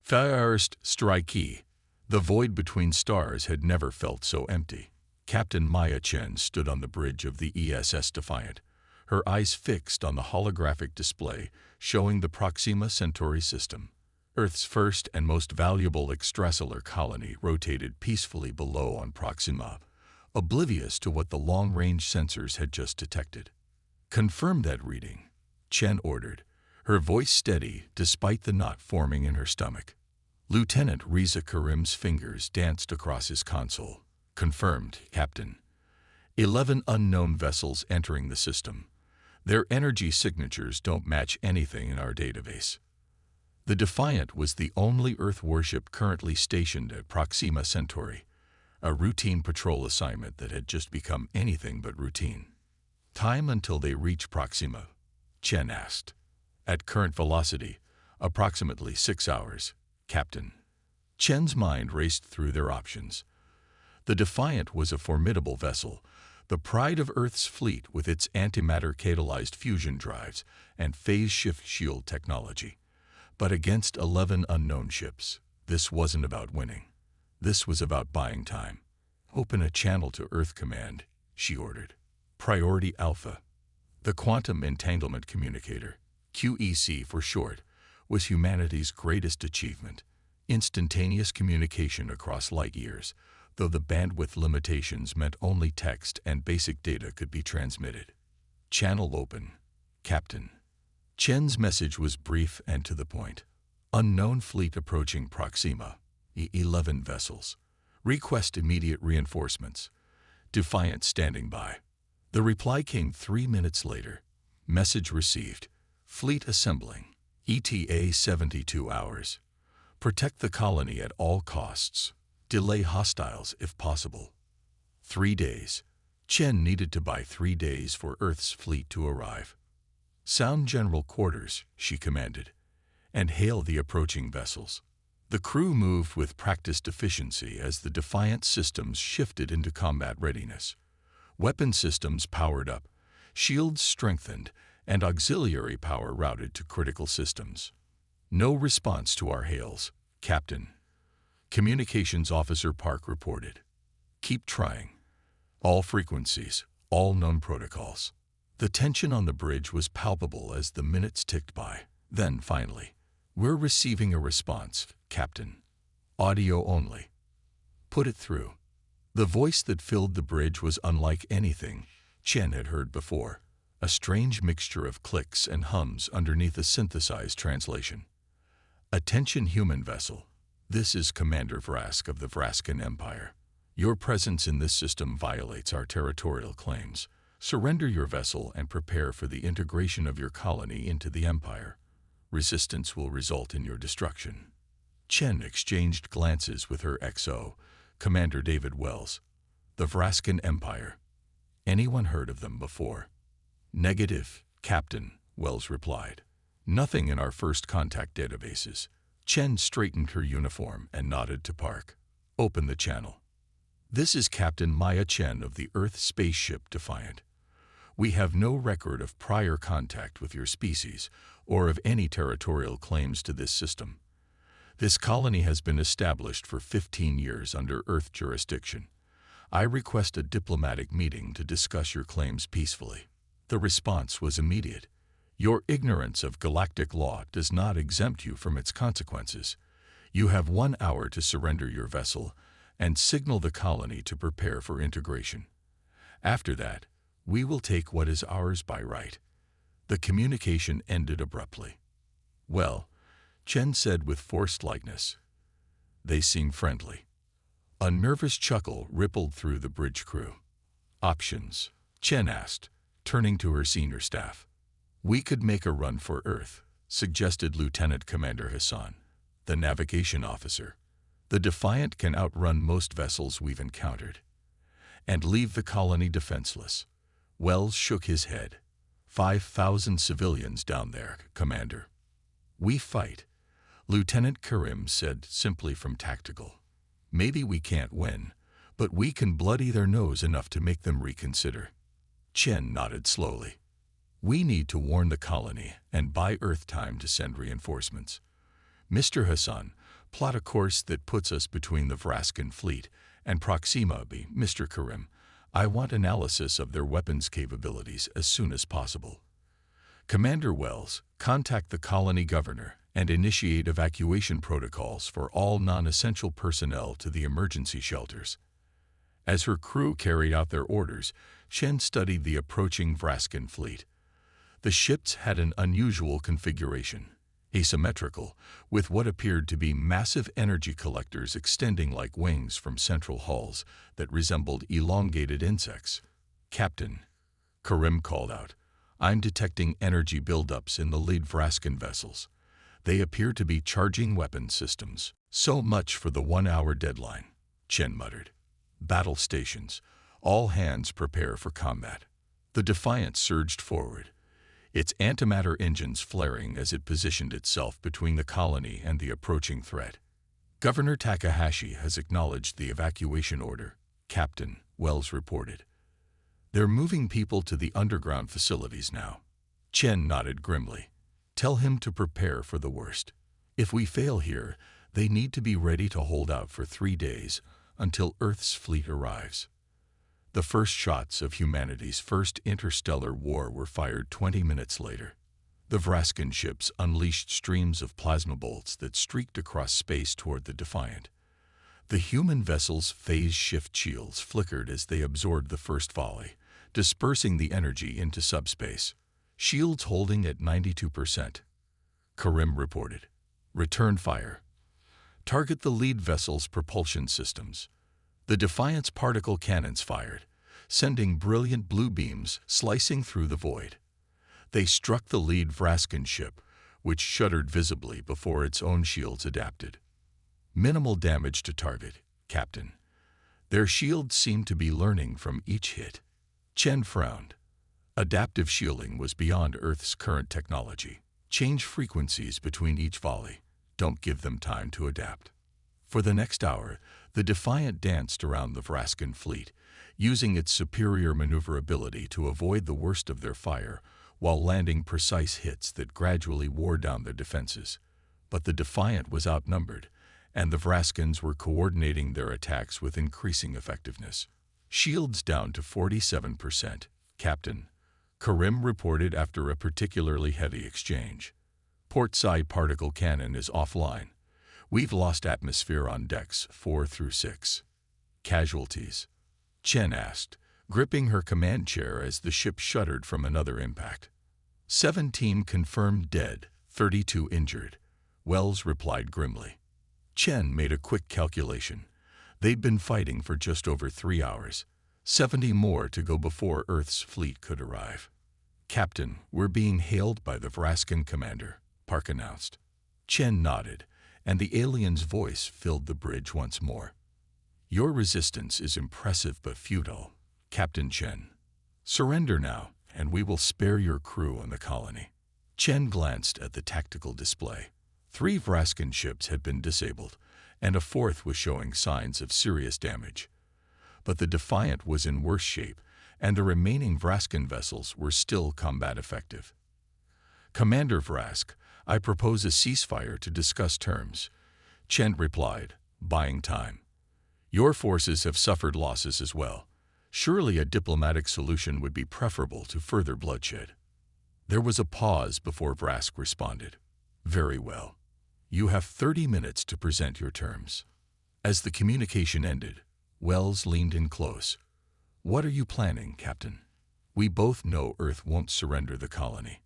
First strike. The void between stars had never felt so empty. Captain Maya Chen stood on the bridge of the ESS Defiant, her eyes fixed on the holographic display showing the Proxima Centauri system. Earth's first and most valuable extrasolar colony rotated peacefully below on Proxima, oblivious to what the long-range sensors had just detected. "Confirm that reading," Chen ordered, her voice steady despite the knot forming in her stomach. Lieutenant Riza Karim's fingers danced across his console. "Confirmed, Captain. 11 unknown vessels entering the system. Their energy signatures don't match anything in our database." The Defiant was the only Earth warship currently stationed at Proxima Centauri, a routine patrol assignment that had just become anything but routine. "Time until they reach Proxima?" Chen asked. "At current velocity, approximately 6 hours, Captain." Chen's mind raced through their options. The Defiant was a formidable vessel, the pride of Earth's fleet with its antimatter catalyzed fusion drives and phase shift shield technology. But against 11 unknown ships, this wasn't about winning. This was about buying time. "Open a channel to Earth Command," she ordered. Priority Alpha. The Quantum Entanglement Communicator, QEC for short, was humanity's greatest achievement. Instantaneous communication across light years, though the bandwidth limitations meant only text and basic data could be transmitted. "Channel open, Captain." Chen's message was brief and to the point. "Unknown fleet approaching Proxima. 11 vessels. Request immediate reinforcements. Defiant standing by." The reply came 3 minutes later. Message received. "Fleet assembling. ETA 72 hours. Protect the colony at all costs. Delay hostiles if possible." 3 days. Chen needed to buy 3 days for Earth's fleet to arrive. "Sound general quarters," she commanded, "and hail the approaching vessels." The crew moved with practiced efficiency as the Defiant systems shifted into combat readiness. Weapon systems powered up, shields strengthened, and auxiliary power routed to critical systems. "No response to our hails, Captain," Communications Officer Park reported. "Keep trying. All frequencies, all known protocols." The tension on the bridge was palpable as the minutes ticked by. Then, finally, "We're receiving a response, Captain. Audio only." "Put it through." The voice that filled the bridge was unlike anything Chen had heard before, a strange mixture of clicks and hums underneath a synthesized translation. "Attention human vessel. This is Commander Vrask of the Vraskan Empire. Your presence in this system violates our territorial claims. Surrender your vessel and prepare for the integration of your colony into the Empire. Resistance will result in your destruction." Chen exchanged glances with her XO, Commander David Wells. "The Vraskan Empire. Anyone heard of them before?" "Negative, Captain," Wells replied. "Nothing in our first contact databases." Chen straightened her uniform and nodded to Park. "Open the channel." "This is Captain Maya Chen of the Earth spaceship Defiant. We have no record of prior contact with your species or of any territorial claims to this system. This colony has been established for 15 years under Earth jurisdiction. I request a diplomatic meeting to discuss your claims peacefully." The response was immediate. "Your ignorance of galactic law does not exempt you from its consequences. You have 1 hour to surrender your vessel and signal the colony to prepare for integration. After that, we will take what is ours by right." The communication ended abruptly. "Well," Chen said with forced lightness, "they seem friendly." A nervous chuckle rippled through the bridge crew. "Options?" Chen asked, turning to her senior staff. "We could make a run for Earth," suggested Lieutenant Commander Hassan, the navigation officer. "The Defiant can outrun most vessels we've encountered. And leave the colony defenseless." Wells shook his head. 5,000 civilians down there, Commander." "We fight," Lieutenant Karim said simply from tactical. "Maybe we can't win, but we can bloody their nose enough to make them reconsider." Chen nodded slowly. "We need to warn the colony and buy Earth time to send reinforcements. Mr. Hassan, Plot a course that puts us between the Vraskin fleet and Proxima B. Mr. Karim, I want analysis of their weapons capabilities as soon as possible. Commander Wells, contact the colony governor and initiate evacuation protocols for all non-essential personnel to the emergency shelters. As her crew carried out their orders, Chen studied the approaching Vraskin fleet. The ships had an unusual configuration, asymmetrical, with what appeared to be massive energy collectors extending like wings from central hulls that resembled elongated insects. "Captain," Karim called out, "I'm detecting energy buildups in the lead Vraskin vessels. They appear to be charging weapon systems." "So much for the 1-hour deadline," Chen muttered. "Battle stations. All hands prepare for combat." The Defiant surged forward, its antimatter engines flaring as it positioned itself between the colony and the approaching threat. "Governor Takahashi has acknowledged the evacuation order," Captain Wells reported. "They're moving people to the underground facilities now." Chen nodded grimly. "Tell him to prepare for the worst. If we fail here, they need to be ready to hold out for 3 days until Earth's fleet arrives." The first shots of humanity's first interstellar war were fired 20 minutes later. The Vraskin ships unleashed streams of plasma bolts that streaked across space toward the Defiant. The human vessel's phase shift shields flickered as they absorbed the first volley, dispersing the energy into subspace. "Shields holding at 92%, Karim reported. "Return fire. Target the lead vessel's propulsion systems." The Defiant's particle cannons fired, sending brilliant blue beams slicing through the void. They struck the lead Vraskin ship, which shuddered visibly before its own shields adapted. "Minimal damage to target, Captain. Their shields seemed to be learning from each hit." Chen frowned. Adaptive shielding was beyond Earth's current technology. Change frequencies between each volley. Don't give them time to adapt. For the next hour, the Defiant danced around the Vraskin fleet, using its superior maneuverability to avoid the worst of their fire while landing precise hits that gradually wore down their defenses. But the Defiant was outnumbered, and the Vraskins were coordinating their attacks with increasing effectiveness. "Shields down to 47%, Captain," Karim reported after a particularly heavy exchange. "Port side particle cannon is offline. We've lost atmosphere on decks 4 through 6. "Casualties?" Chen asked, gripping her command chair as the ship shuddered from another impact. 17 confirmed dead, 32 injured, Wells replied grimly. Chen made a quick calculation. They'd been fighting for just over 3 hours, 70 more to go before Earth's fleet could arrive. "Captain, we're being hailed by the Vraskin commander," Park announced. Chen nodded, and the alien's voice filled the bridge once more. "Your resistance is impressive but futile, Captain Chen. Surrender now, and we will spare your crew and the colony." Chen glanced at the tactical display. 3 Vraskin ships had been disabled, and a 4th was showing signs of serious damage. But the Defiant was in worse shape, and the remaining Vraskin vessels were still combat effective. "Commander Vrask, I propose a ceasefire to discuss terms," Chen replied, buying time. "Your forces have suffered losses as well. Surely a diplomatic solution would be preferable to further bloodshed." There was a pause before Vrask responded. "Very well. You have 30 minutes to present your terms." As the communication ended, Wells leaned in close. "What are you planning, Captain? We both know Earth won't surrender the colony."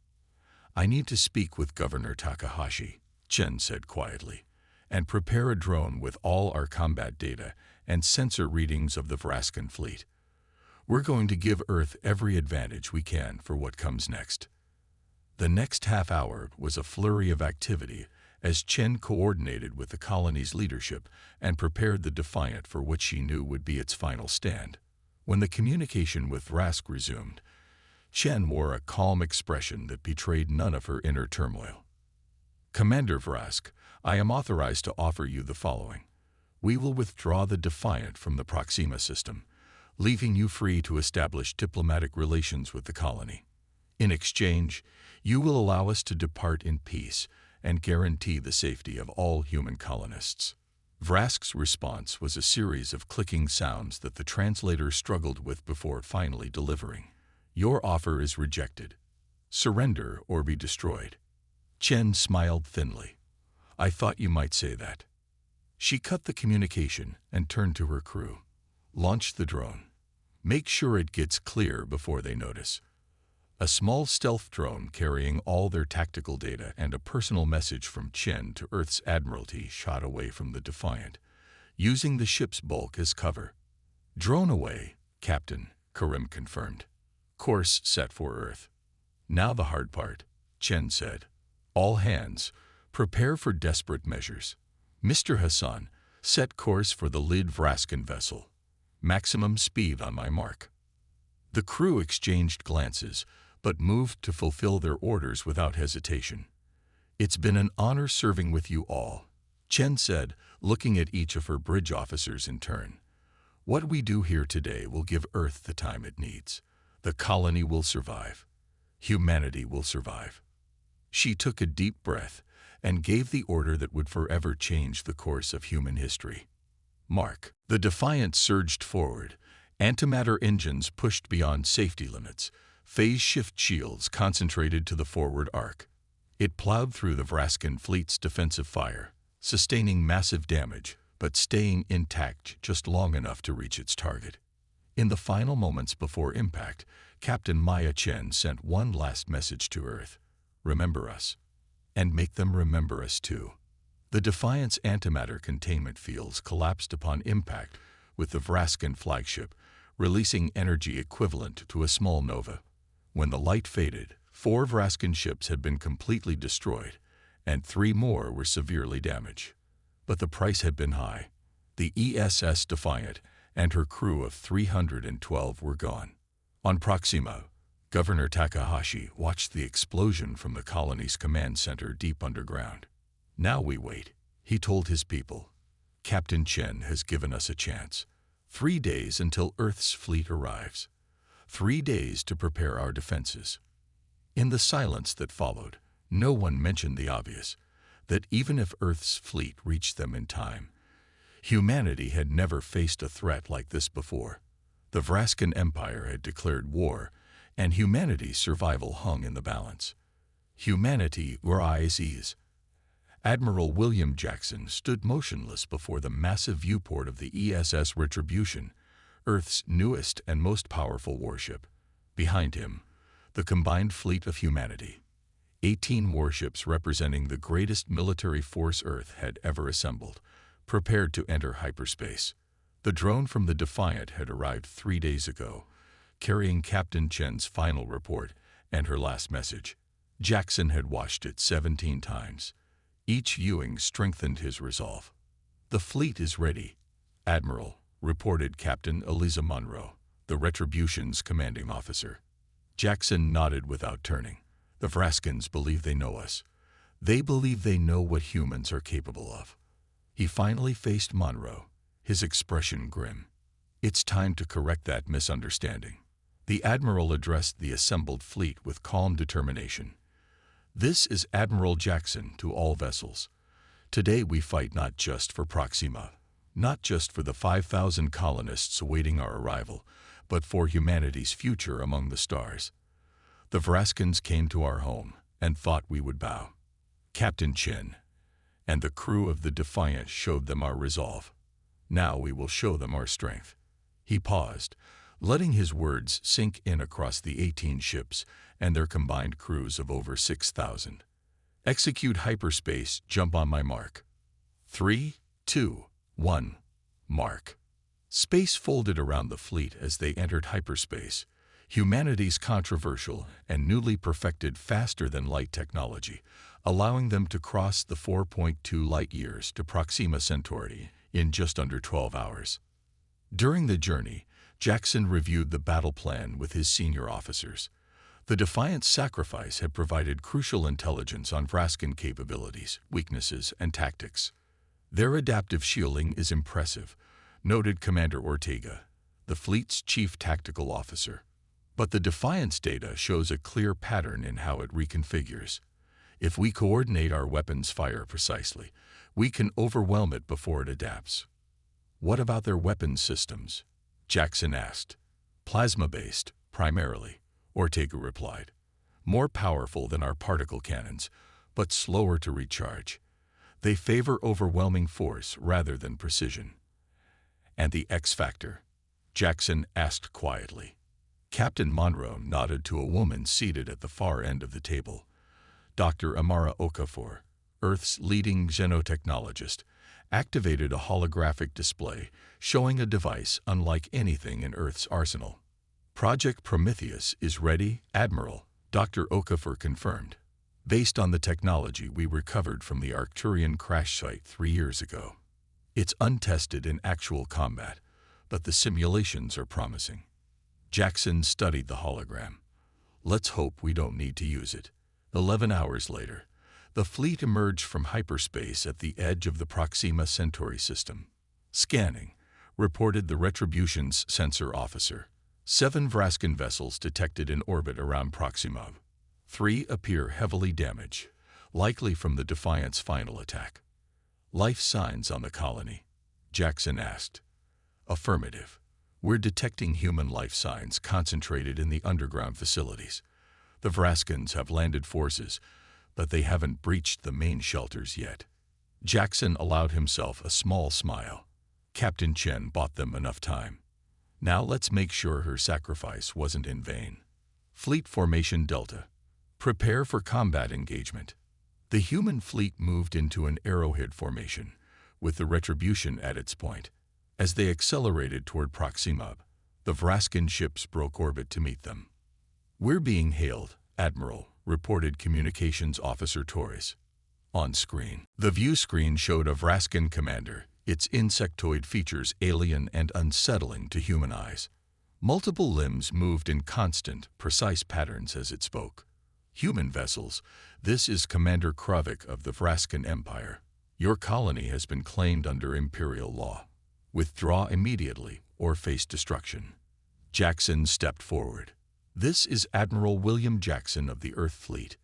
"I need to speak with Governor Takahashi," Chen said quietly, "and prepare a drone with all our combat data and sensor readings of the Vraskin fleet. We're going to give Earth every advantage we can for what comes next." The next half hour was a flurry of activity as Chen coordinated with the colony's leadership and prepared the Defiant for what she knew would be its final stand. When the communication with Vrask resumed, Chen wore a calm expression that betrayed none of her inner turmoil. "Commander Vrask, I am authorized to offer you the following. We will withdraw the Defiant from the Proxima system, leaving you free to establish diplomatic relations with the colony. In exchange, you will allow us to depart in peace and guarantee the safety of all human colonists. Vrask's response was a series of clicking sounds that the translator struggled with before finally delivering. "Your offer is rejected. Surrender or be destroyed." Chen smiled thinly. "I thought you might say that." She cut the communication and turned to her crew. "Launch the drone. Make sure it gets clear before they notice." A small stealth drone carrying all their tactical data and a personal message from Chen to Earth's Admiralty shot away from the Defiant, using the ship's bulk as cover. "Drone away, Captain," Karim confirmed. "Course set for Earth." "Now the hard part," Chen said. "All hands, prepare for desperate measures. Mr. Hassan, set course for the Lid Vraskin vessel. Maximum speed on my mark." The crew exchanged glances, but moved to fulfill their orders without hesitation. "It's been an honor serving with you all," Chen said, looking at each of her bridge officers in turn. "What we do here today will give Earth the time it needs. The colony will survive. Humanity will survive." She took a deep breath and gave the order that would forever change the course of human history. Mark. The Defiant surged forward. Antimatter engines pushed beyond safety limits. Phase shift shields concentrated to the forward arc. It plowed through the Vraskin fleet's defensive fire, sustaining massive damage, but staying intact just long enough to reach its target. In the final moments before impact, Captain Maya Chen sent one last message to Earth. "Remember us. And make them remember us too." The Defiant's antimatter containment fields collapsed upon impact with the Vraskin flagship, releasing energy equivalent to a small nova. When the light faded, 4 Vraskin ships had been completely destroyed, and 3 more were severely damaged. But the price had been high. The ESS Defiant and her crew of 312 were gone. On Proxima, Governor Takahashi watched the explosion from the colony's command center deep underground. "Now we wait," he told his people. "Captain Chen has given us a chance. 3 days until Earth's fleet arrives. 3 days to prepare our defenses." In the silence that followed, no one mentioned the obvious, that even if Earth's fleet reached them in time, humanity had never faced a threat like this before. The Vraskin Empire had declared war, and humanity's survival hung in the balance. Humanity or ISEs. Admiral William Jackson stood motionless before the massive viewport of the ESS Retribution, Earth's newest and most powerful warship. Behind him, the combined fleet of humanity. 18 warships representing the greatest military force Earth had ever assembled, prepared to enter hyperspace. The drone from the Defiant had arrived 3 days ago, carrying Captain Chen's final report and her last message. Jackson had watched it 17 times. Each viewing strengthened his resolve. "The fleet is ready, Admiral," reported Captain Eliza Monroe, the Retribution's commanding officer. Jackson nodded without turning. "The Vraskins believe they know us. They believe they know what humans are capable of." He finally faced Monroe, his expression grim. "It's time to correct that misunderstanding." The Admiral addressed the assembled fleet with calm determination. "This is Admiral Jackson to all vessels. Today we fight not just for Proxima, not just for the 5,000 colonists awaiting our arrival, but for humanity's future among the stars. The Vraskins came to our home and thought we would bow. Captain Chen and the crew of the Defiant showed them our resolve. Now we will show them our strength." He paused, letting his words sink in across the 18 ships and their combined crews of over 6,000. "Execute hyperspace, jump on my mark. 3, 2, 1, mark." Space folded around the fleet as they entered hyperspace, humanity's controversial and newly perfected faster-than-light technology, allowing them to cross the 4.2 light-years to Proxima Centauri in just under 12 hours. During the journey, Jackson reviewed the battle plan with his senior officers. The Defiant's sacrifice had provided crucial intelligence on Vraskin capabilities, weaknesses, and tactics. "Their adaptive shielding is impressive," noted Commander Ortega, the fleet's chief tactical officer. "But the Defiant's data shows a clear pattern in how it reconfigures. If we coordinate our weapons fire precisely, we can overwhelm it before it adapts. What about their weapons systems? Jackson asked. Plasma-based, primarily, Ortega replied. More powerful than our particle cannons, but slower to recharge. They favor overwhelming force rather than precision. And the X factor? Jackson asked quietly. Captain Monroe nodded to a woman seated at the far end of the table. Dr. Amara Okafor, Earth's leading xenotechnologist, activated a holographic display showing a device unlike anything in Earth's arsenal. Project Prometheus is ready, Admiral, Dr. Okafor confirmed. Based on the technology we recovered from the Arcturian crash site 3 years ago. It's untested in actual combat, but the simulations are promising. Jackson studied the hologram. Let's hope we don't need to use it. 11 hours later, the fleet emerged from hyperspace at the edge of the Proxima Centauri system. Scanning, reported the Retribution's sensor officer. 7 Vraskin vessels detected in orbit around Proxima. 3 appear heavily damaged, likely from the Defiant's final attack. Life signs on the colony? Jackson asked. Affirmative. We're detecting human life signs concentrated in the underground facilities. The Vraskins have landed forces, but they haven't breached the main shelters yet. Jackson allowed himself a small smile. Captain Chen bought them enough time. Now let's make sure her sacrifice wasn't in vain. Fleet Formation Delta. Prepare for combat engagement. The human fleet moved into an arrowhead formation, with the Retribution at its point. As they accelerated toward Proxima, the Vraskin ships broke orbit to meet them. We're being hailed, Admiral, reported Communications Officer Torres. On screen, the view screen showed a Vraskin commander, its insectoid features alien and unsettling to human eyes. Multiple limbs moved in constant, precise patterns as it spoke. Human vessels, this is Commander Kravik of the Vraskin Empire. Your colony has been claimed under Imperial law. Withdraw immediately or face destruction. Jackson stepped forward. This is Admiral William Jackson of the Earth Fleet.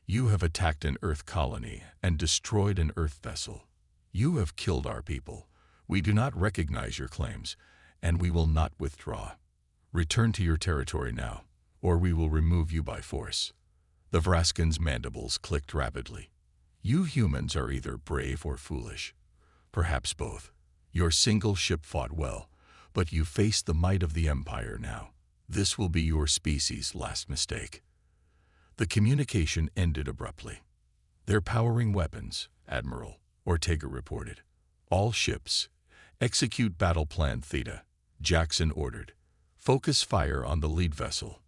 You have attacked an Earth colony and destroyed an Earth vessel. You have killed our people. We do not recognize your claims, and we will not withdraw. Return to your territory now, or we will remove you by force. The Vraskin's mandibles clicked rapidly. You humans are either brave or foolish. Perhaps both. Your single ship fought well, but you face the might of the Empire now. This will be your species' last mistake. The communication ended abruptly. They're powering weapons, Admiral, Ortega reported. All ships, execute Battle Plan Theta, Jackson ordered. Focus fire on the lead vessel.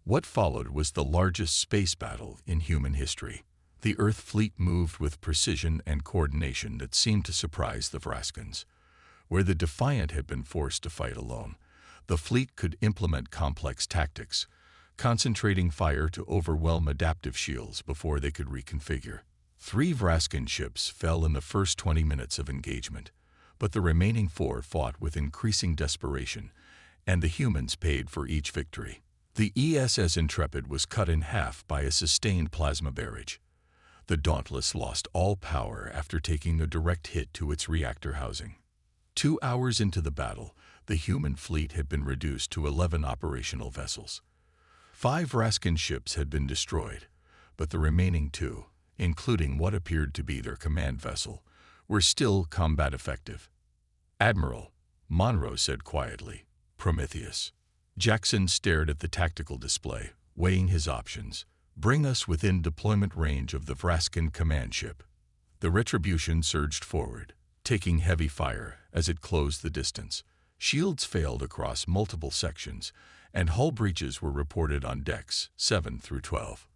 What followed was the largest space battle in human history. The Earth fleet moved with precision and coordination that seemed to surprise the Vraskins. Where the Defiant had been forced to fight alone, the fleet could implement complex tactics, concentrating fire to overwhelm adaptive shields before they could reconfigure. 3 Vraskin ships fell in the first 20 minutes of engagement, but the remaining 4 fought with increasing desperation, and the humans paid for each victory. The ESS Intrepid was cut in half by a sustained plasma barrage. The Dauntless lost all power after taking a direct hit to its reactor housing. 2 hours into the battle, the human fleet had been reduced to 11 operational vessels. 5 Vraskin ships had been destroyed, but the remaining 2, including what appeared to be their command vessel, were still combat effective. Admiral, Monroe said quietly, Prometheus. Jackson stared at the tactical display, weighing his options. Bring us within deployment range of the Vraskin command ship. The Retribution surged forward, taking heavy fire as it closed the distance. Shields failed across multiple sections, and hull breaches were reported on decks 7 through 12.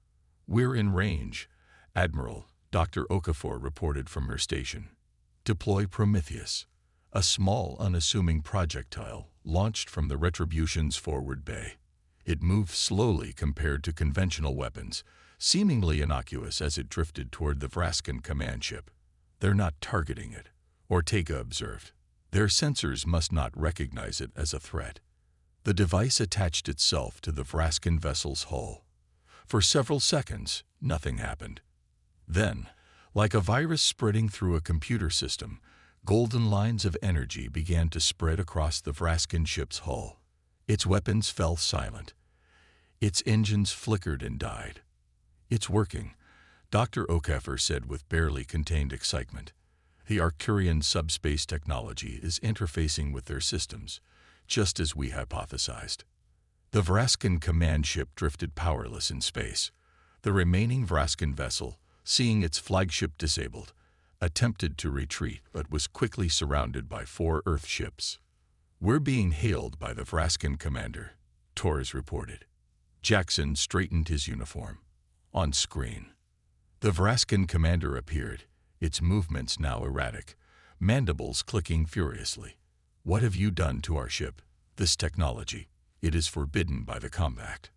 We're in range, Admiral, Dr. Okafor reported from her station. Deploy Prometheus. A small, unassuming projectile launched from the Retribution's forward bay. It moved slowly compared to conventional weapons, seemingly innocuous as it drifted toward the Vraskin command ship. They're not targeting it, Ortega observed. Their sensors must not recognize it as a threat. The device attached itself to the Vraskin vessel's hull. For several seconds, nothing happened. Then, like a virus spreading through a computer system, golden lines of energy began to spread across the Vraskin ship's hull. Its weapons fell silent. Its engines flickered and died. "It's working," Dr. O'Keefer said with barely contained excitement. "The Arcturian subspace technology is interfacing with their systems, just as we hypothesized." The Vraskin command ship drifted powerless in space. The remaining Vraskin vessel, seeing its flagship disabled, attempted to retreat but was quickly surrounded by 4 Earth ships. "We're being hailed by the Vraskin commander," Torres reported. Jackson straightened his uniform. On screen, the Vraskin commander appeared, its movements now erratic, mandibles clicking furiously. "What have you done to our ship? This technology, it is forbidden by the Compact."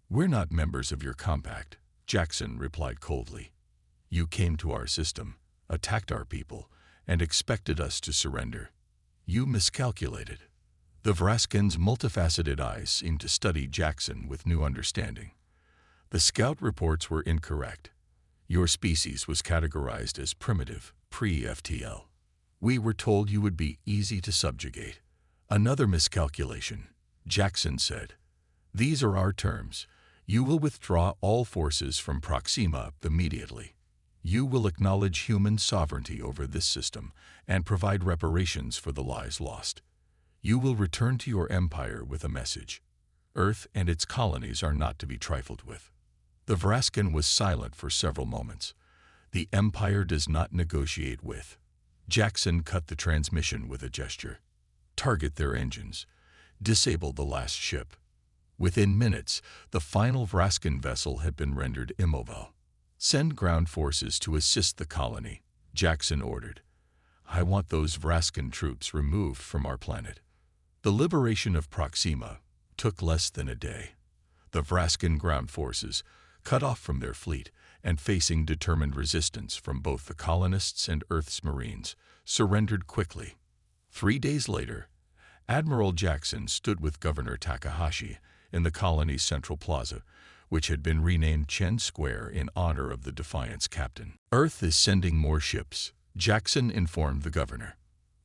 "We're not members of your Compact," Jackson replied coldly. "You came to our system, attacked our people, and expected us to surrender. You miscalculated." The Vraskin's multifaceted eyes seemed to study Jackson with new understanding. "The scout reports were incorrect. Your species was categorized as primitive, pre-FTL. We were told you would be easy to subjugate." "Another miscalculation," Jackson said. "These are our terms. You will withdraw all forces from Proxima immediately. You will acknowledge human sovereignty over this system and provide reparations for the lives lost. You will return to your empire with a message. Earth and its colonies are not to be trifled with." The Vraskin was silent for several moments. "The Empire does not negotiate with." Jackson cut the transmission with a gesture. "Target their engines. Disable the last ship." Within minutes, the final Vraskin vessel had been rendered immobile. "Send ground forces to assist the colony," Jackson ordered. "I want those Vraskin troops removed from our planet." The liberation of Proxima took less than a day. The Vraskin ground forces, cut off from their fleet and facing determined resistance from both the colonists and Earth's Marines, surrendered quickly. 3 days later, Admiral Jackson stood with Governor Takahashi in the colony's central plaza, which had been renamed Chen Square in honor of the Defiance captain. "Earth is sending more ships," Jackson informed the governor.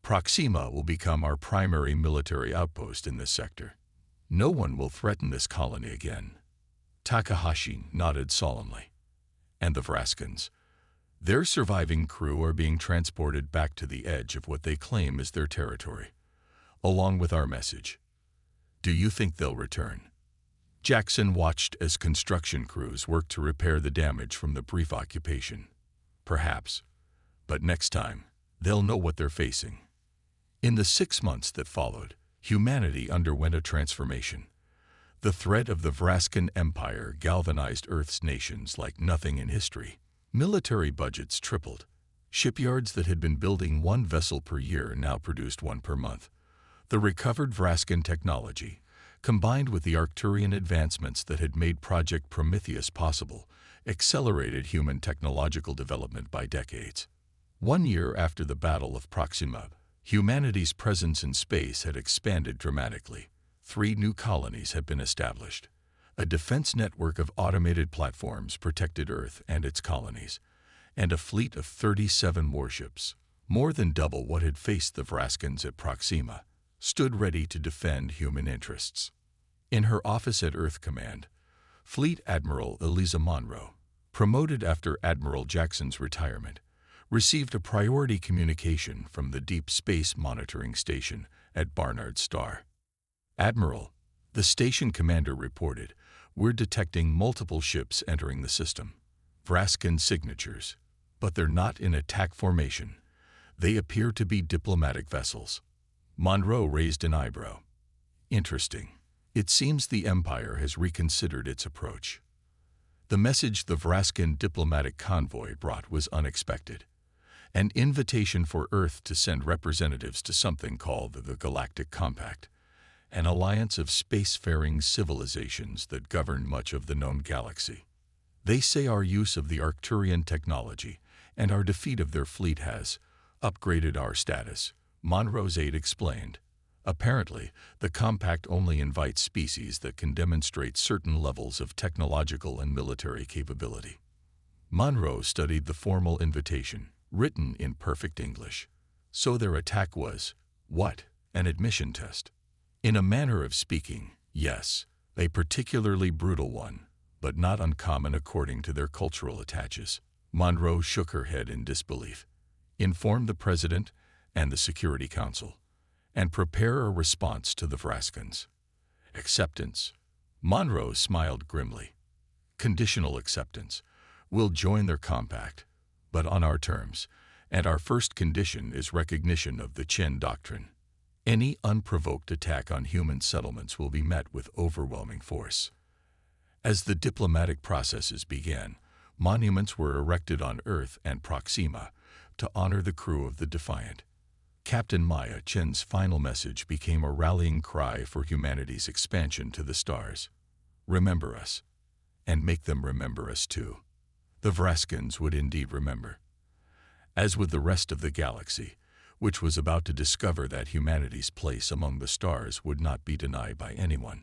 "Proxima will become our primary military outpost in this sector. No one will threaten this colony again." Takahashi nodded solemnly. "And the Vraskins? Their surviving crew are being transported back to the edge of what they claim is their territory, along with our message. Do you think they'll return?" Jackson watched as construction crews worked to repair the damage from the brief occupation. "Perhaps. But next time, they'll know what they're facing." In the 6 months that followed, humanity underwent a transformation. The threat of the Vraskin Empire galvanized Earth's nations like nothing in history. Military budgets tripled. Shipyards that had been building 1 vessel per year now produced 1 per month. The recovered Vraskin technology, combined with the Arcturian advancements that had made Project Prometheus possible, accelerated human technological development by decades. 1 year after the Battle of Proxima, humanity's presence in space had expanded dramatically. 3 new colonies had been established. A defense network of automated platforms protected Earth and its colonies, and a fleet of 37 warships, more than double what had faced the Vraskins at Proxima, stood ready to defend human interests. In her office at Earth Command, Fleet Admiral Eliza Monroe, promoted after Admiral Jackson's retirement, received a priority communication from the Deep Space Monitoring Station at Barnard Star. "Admiral," the station commander reported, "we're detecting multiple ships entering the system. Vraskin signatures, but they're not in attack formation. They appear to be diplomatic vessels." Monroe raised an eyebrow. "Interesting. It seems the Empire has reconsidered its approach." The message the Vraskin diplomatic convoy brought was unexpected. An invitation for Earth to send representatives to something called the Galactic Compact, an alliance of spacefaring civilizations that govern much of the known galaxy. "They say our use of the Arcturian technology and our defeat of their fleet has upgraded our status," Monroe's aide explained. "Apparently, the Compact only invites species that can demonstrate certain levels of technological and military capability." Monroe studied the formal invitation, written in perfect English. So their attack was, what, an admission test? In a manner of speaking, yes, a particularly brutal one, but not uncommon according to their cultural attaches. Monroe shook her head in disbelief. Inform the President and the Security Council, and prepare a response to the Vraskans. Acceptance. Monroe smiled grimly. Conditional acceptance. We'll join their compact, but on our terms, and our first condition is recognition of the Chen Doctrine. Any unprovoked attack on human settlements will be met with overwhelming force. As the diplomatic processes began, monuments were erected on Earth and Proxima to honor the crew of the Defiant. Captain Maya Chen's final message became a rallying cry for humanity's expansion to the stars. Remember us, and make them remember us too. The Vraskans would indeed remember. As with the rest of the galaxy, which was about to discover that humanity's place among the stars would not be denied by anyone.